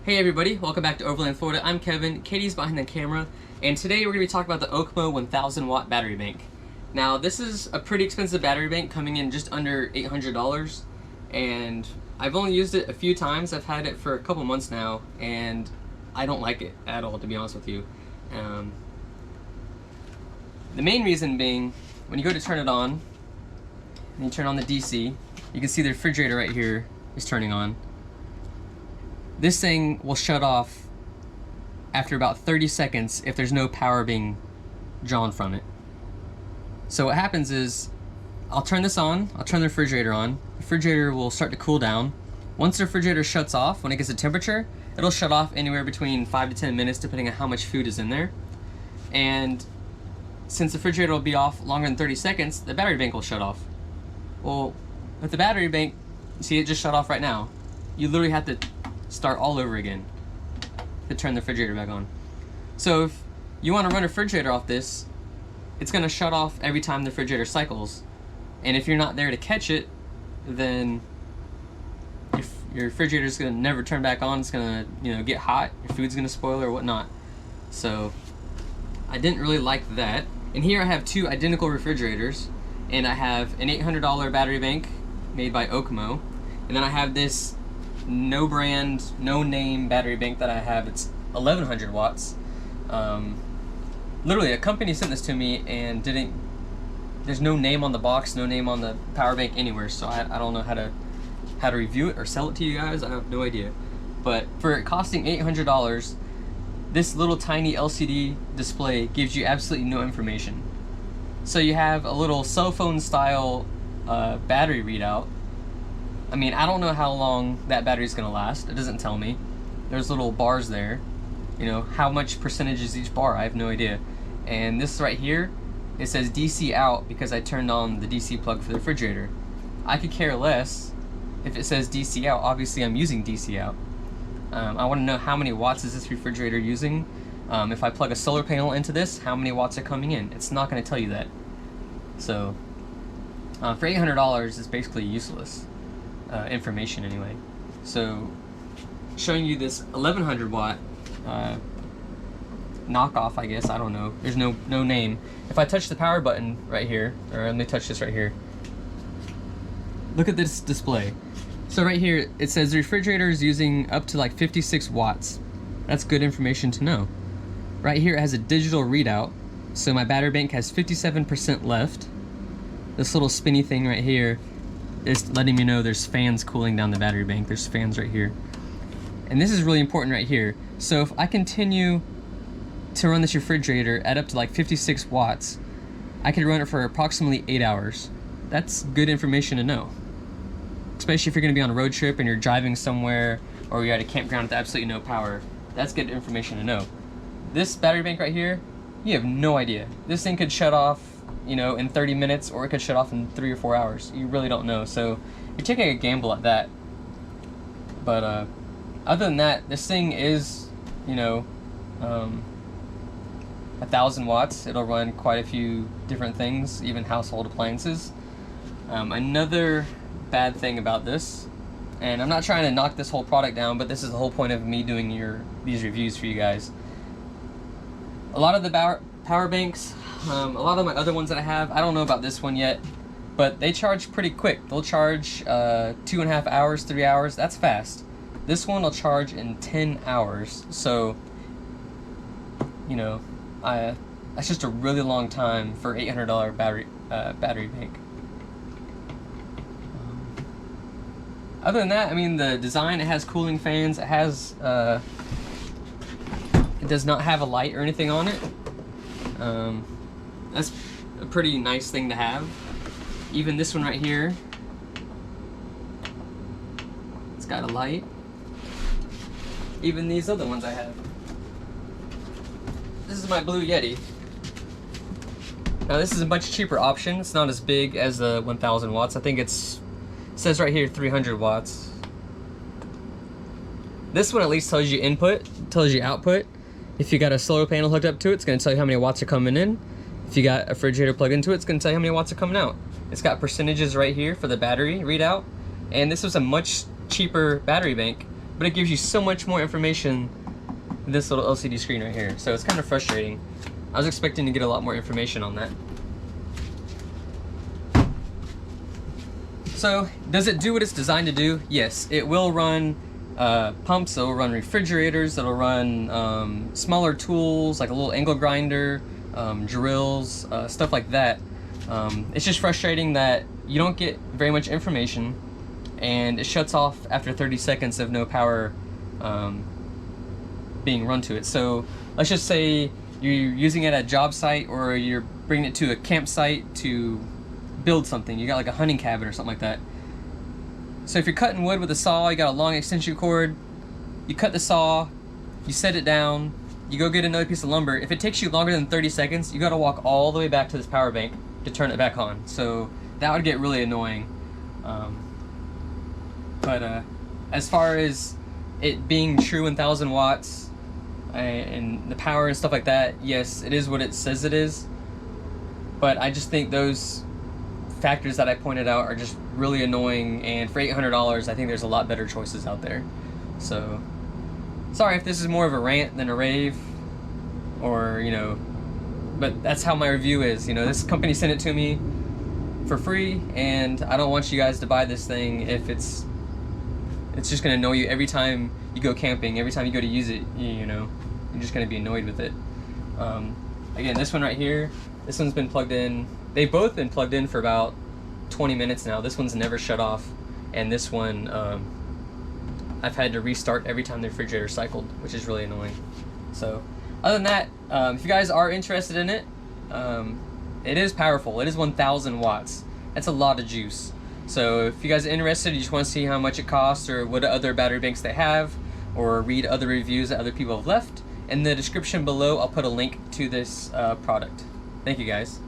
Hey everybody, welcome back to Overland, Florida. I'm Kevin, Katie's behind the camera, and today we're going to be talking about the OKMO 1000 watt battery bank. Now this is a pretty expensive battery bank, coming in just under $800, and I've only used it a few times. I've had it for a couple months now, and I don't like it at all, to be honest with you. The main reason being, when you go to turn it on, and you turn on the DC, you can see the refrigerator right here is turning on. This thing will shut off after about 30 seconds if there's no power being drawn from it. So what happens is, I'll turn this on, I'll turn the refrigerator on, the refrigerator will start to cool down. Once the refrigerator shuts off, when it gets a temperature, it'll shut off anywhere between 5 to 10 minutes depending on how much food is in there. And since the refrigerator will be off longer than 30 seconds, the battery bank will shut off. Well, with the battery bank, see, it just shut off right now. You literally have to start all over again to turn the refrigerator back on. So if you want to run a refrigerator off this, it's going to shut off every time the refrigerator cycles. And if you're not there to catch it, then your refrigerator is going to never turn back on. It's going to, get hot. Your food's going to spoil or whatnot. So I didn't really like that. And here I have two identical refrigerators, and I have an $800 battery bank made by OKMO, and then I have this no brand, no name battery bank that I have. It's 1100 watts. Literally, a company sent this to me and there's no name on the box, no name on the power bank anywhere, so I don't know how to review it or sell it to you guys. I have no idea. But for it costing $800, this little tiny LCD display gives you absolutely no information. So you have a little cell phone style battery readout. I mean, I don't know how long that battery is going to last. It doesn't tell me. There's little bars there. How much percentage is each bar? I have no idea. And this right here, it says DC out because I turned on the DC plug for the refrigerator. I could care less if it says DC out. Obviously, I'm using DC out. I want to know how many watts is this refrigerator using. If I plug a solar panel into this, how many watts are coming in? It's not going to tell you that. So, for $800, it's basically useless. Information anyway. So showing you this 1100 watt knockoff, I guess, I don't know, there's no name. If I touch the power button right here, or let me touch this right here, look at this display. So right here it says the refrigerator is using up to like 56 watts. That's good information to know. Right here it has a digital readout, so my battery bank has 57% left. This little spinny thing right here is letting me know there's fans cooling down the battery bank. There's fans right here. And this is really important right here. So if I continue to run this refrigerator at up to like 56 watts, I could run it for approximately 8 hours. That's good information to know. Especially if you're gonna be on a road trip and you're driving somewhere, or you're at a campground with absolutely no power. That's good information to know. This battery bank right here, you have no idea. This thing could shut off in 30 minutes, or it could shut off in 3 or 4 hours. You really don't know, so you're taking a gamble at that. But other than that, this thing is 1000 watts. It'll run quite a few different things, even household appliances. Another bad thing about this, and I'm not trying to knock this whole product down, but this is the whole point of me doing these reviews for you guys. A lot of the power banks, a lot of my other ones that I have, I don't know about this one yet, but they charge pretty quick. They'll charge 2.5 hours, 3 hours. That's fast. This one will charge in 10 hours. So, that's just a really long time for $800 battery bank. Other than that, I mean, the design, it has cooling fans. It has, it does not have a light or anything on it. That's a pretty nice thing to have. Even this one right here, it's got a light. Even these other ones I have. This is my Blue Yeti. Now this is a much cheaper option. It's not as big as the 1000 watts. I think it says right here 300 watts. This one at least tells you input, tells you output. If you got a solar panel hooked up to it, it's going to tell you how many watts are coming in. If you got a refrigerator plugged into it, it's going to tell you how many watts are coming out. It's got percentages right here for the battery readout. And this was a much cheaper battery bank but it gives you so much more information than this little LCD screen right here. So it's kind of frustrating. I was expecting to get a lot more information on that. So, does it do what it's designed to do? Yes, it will run pumps, it'll run refrigerators, it'll run smaller tools like a little angle grinder, drills, stuff like that. It's just frustrating that you don't get very much information and it shuts off after 30 seconds of no power being run to it. So let's just say you're using it at a job site or you're bringing it to a campsite to build something. You got like a hunting cabin or something like that. So if you're cutting wood with a saw, you got a long extension cord, you cut the saw, you set it down, you go get another piece of lumber. If it takes you longer than 30 seconds, you gotta walk all the way back to this power bank to turn it back on. So that would get really annoying. As far as it being true 1000 watts and the power and stuff like that, yes, it is what it says it is. But I just think those factors that I pointed out are just really annoying, and for $800 I think there's a lot better choices out there. So sorry if this is more of a rant than a rave, or you know, but that's how my review is. You know, this company sent it to me for free, and I don't want you guys to buy this thing if it's just gonna annoy you every time you go camping, every time you go to use it. You know, you're just gonna be annoyed with it. Again, this one right here, this one's been plugged in. They've both been plugged in for about 20 minutes now. This one's never shut off, and this one I've had to restart every time the refrigerator cycled, which is really annoying. So other than that, if you guys are interested in it, it is powerful. It is 1000 watts. That's a lot of juice. So if you guys are interested, you just want to see how much it costs or what other battery banks they have, or read other reviews that other people have left, in the description below I'll put a link to this product. Thank you guys.